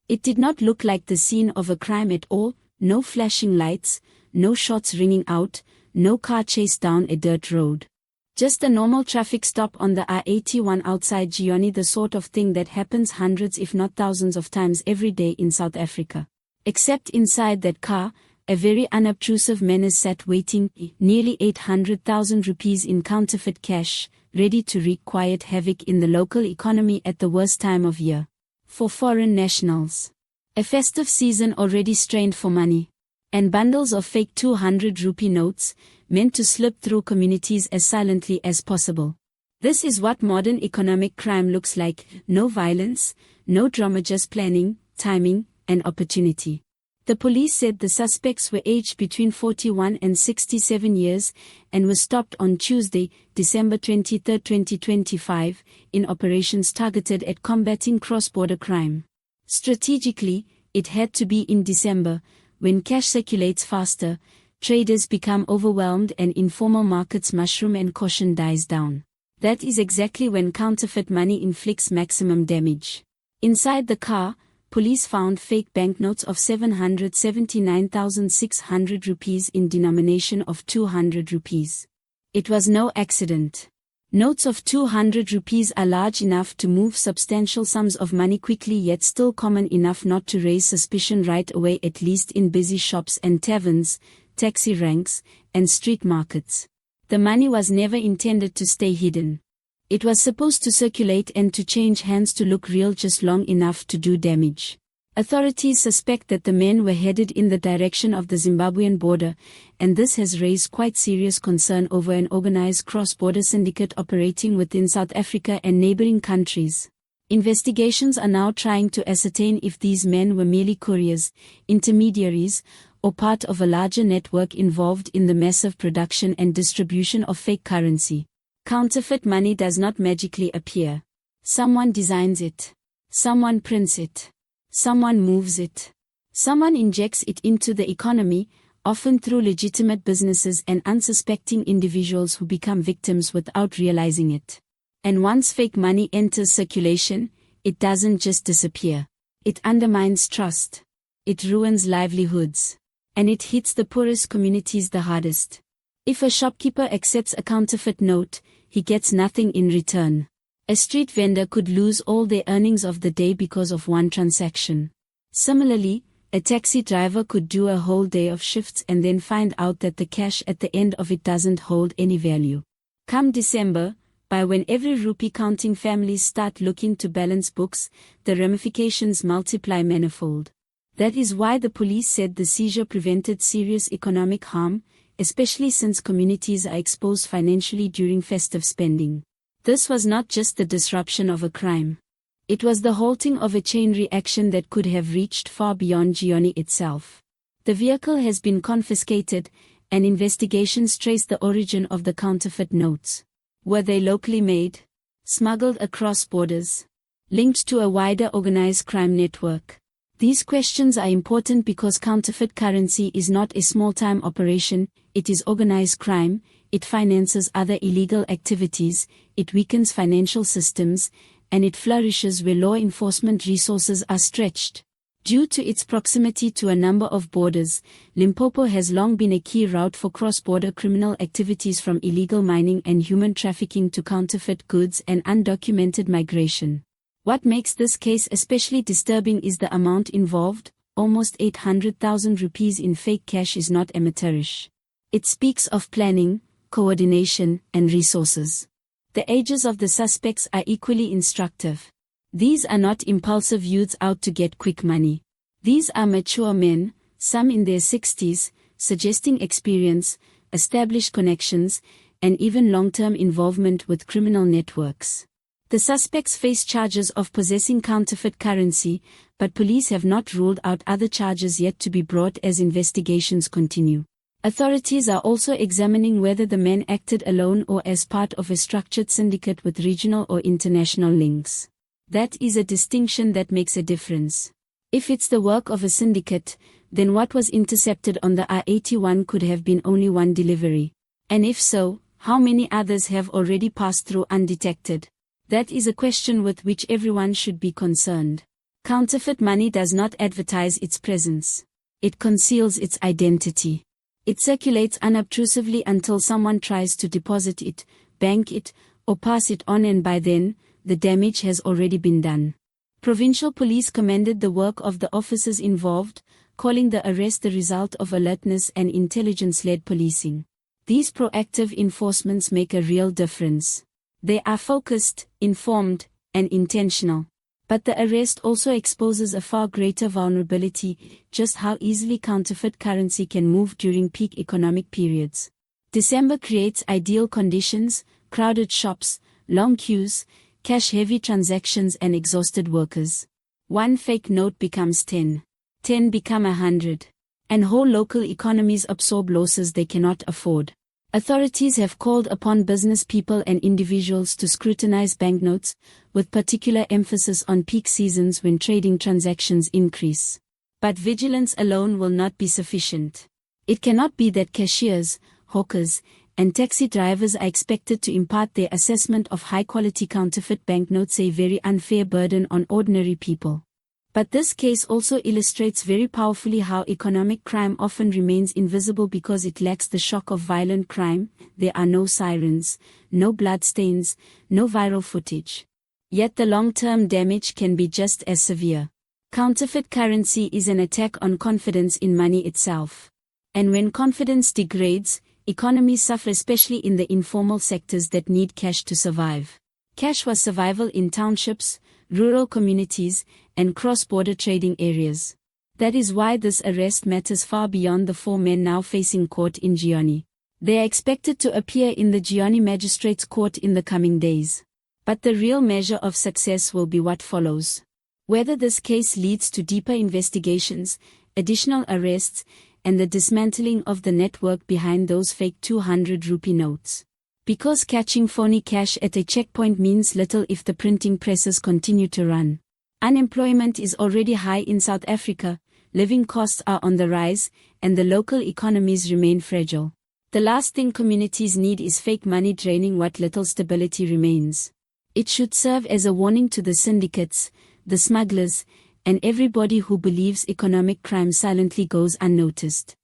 It did not look like the scene of a crime at all, no flashing lights, no shots ringing out, no car chase down a dirt road. Just a normal traffic stop on the R81 outside Gioni, the sort of thing that happens hundreds if not thousands of times every day in South Africa. Except inside that car, a very unobtrusive menace sat waiting, nearly 800,000 rupees in counterfeit cash, ready to wreak quiet havoc in the local economy at the worst time of year. For foreign nationals. A festive season already strained for money. And bundles of fake 200 rupee notes, meant to slip through communities as silently as possible. This is what modern economic crime looks like: no violence, no drama, just planning, timing, and opportunity. The police said the suspects were aged between 41 and 67 years and were stopped on Tuesday, December 23, 2025, in operations targeted at combating cross-border crime. Strategically, it had to be in December, when cash circulates faster, traders become overwhelmed and informal markets mushroom and caution dies down. That is exactly when counterfeit money inflicts maximum damage. Inside the car, police found fake banknotes of 779,600 rupees in denomination of 200 rupees. It was no accident. Notes of 200 rupees are large enough to move substantial sums of money quickly, yet still common enough not to raise suspicion right away, at least in busy shops and taverns, taxi ranks, and street markets. The money was never intended to stay hidden. It was supposed to circulate and to change hands to look real just long enough to do damage. Authorities suspect that the men were headed in the direction of the Zimbabwean border, and this has raised quite serious concern over an organized cross-border syndicate operating within South Africa and neighboring countries. Investigations are now trying to ascertain if these men were merely couriers, intermediaries, or part of a larger network involved in the massive production and distribution of fake currency. Counterfeit money does not magically appear. Someone designs it. Someone prints it. Someone moves it. Someone injects it into the economy, often through legitimate businesses and unsuspecting individuals who become victims without realizing it. And once fake money enters circulation, it doesn't just disappear. It undermines trust. It ruins livelihoods. And it hits the poorest communities the hardest. If a shopkeeper accepts a counterfeit note, he gets nothing in return. A street vendor could lose all their earnings of the day because of one transaction. Similarly, a taxi driver could do a whole day of shifts and then find out that the cash at the end of it doesn't hold any value. Come December, by when every rupee counting families start looking to balance books, the ramifications multiply manifold. That is why the police said the seizure prevented serious economic harm, especially since communities are exposed financially during festive spending. This was not just the disruption of a crime. It was the halting of a chain reaction that could have reached far beyond Gioni itself. The vehicle has been confiscated, and investigations trace the origin of the counterfeit notes. Were they locally made? Smuggled across borders? Linked to a wider organized crime network? These questions are important because counterfeit currency is not a small-time operation, it is organized crime, it finances other illegal activities, it weakens financial systems, and it flourishes where law enforcement resources are stretched. Due to its proximity to a number of borders, Limpopo has long been a key route for cross-border criminal activities, from illegal mining and human trafficking to counterfeit goods and undocumented migration. What makes this case especially disturbing is the amount involved. Almost 800,000 rupees in fake cash is not amateurish. It speaks of planning, coordination, and resources. The ages of the suspects are equally instructive. These are not impulsive youths out to get quick money. These are mature men, some in their 60s, suggesting experience, established connections, and even long-term involvement with criminal networks. The suspects face charges of possessing counterfeit currency, but police have not ruled out other charges yet to be brought as investigations continue. Authorities are also examining whether the men acted alone or as part of a structured syndicate with regional or international links. That is a distinction that makes a difference. If it's the work of a syndicate, then what was intercepted on the R81 could have been only one delivery. And if so, how many others have already passed through undetected? That is a question with which everyone should be concerned. Counterfeit money does not advertise its presence. It conceals its identity. It circulates unobtrusively until someone tries to deposit it, bank it, or pass it on, and by then, the damage has already been done. Provincial police commended the work of the officers involved, calling the arrest the result of alertness and intelligence-led policing. These proactive enforcements make a real difference. They are focused, informed, and intentional. But the arrest also exposes a far greater vulnerability, just how easily counterfeit currency can move during peak economic periods. December creates ideal conditions: crowded shops, long queues, cash-heavy transactions, and exhausted workers. One fake note becomes 10. 10 become 100. And whole local economies absorb losses they cannot afford. Authorities have called upon business people and individuals to scrutinize banknotes, with particular emphasis on peak seasons when trading transactions increase. But vigilance alone will not be sufficient. It cannot be that cashiers, hawkers, and taxi drivers are expected to impart their assessment of high-quality counterfeit banknotes, a very unfair burden on ordinary people. But this case also illustrates very powerfully how economic crime often remains invisible because it lacks the shock of violent crime. There are no sirens, no bloodstains, no viral footage. Yet the long-term damage can be just as severe. Counterfeit currency is an attack on confidence in money itself. And when confidence degrades, economies suffer, especially in the informal sectors that need cash to survive. Cash was survival in townships, rural communities, and cross-border trading areas. That is why this arrest matters far beyond the 4 men now facing court in Gioni. They are expected to appear in the Gioni Magistrates Court in the coming days. But the real measure of success will be what follows. Whether this case leads to deeper investigations, additional arrests, and the dismantling of the network behind those fake 200 rupee notes. Because catching phony cash at a checkpoint means little if the printing presses continue to run. Unemployment is already high in South Africa, living costs are on the rise, and the local economies remain fragile. The last thing communities need is fake money draining what little stability remains. It should serve as a warning to the syndicates, the smugglers, and everybody who believes economic crime silently goes unnoticed.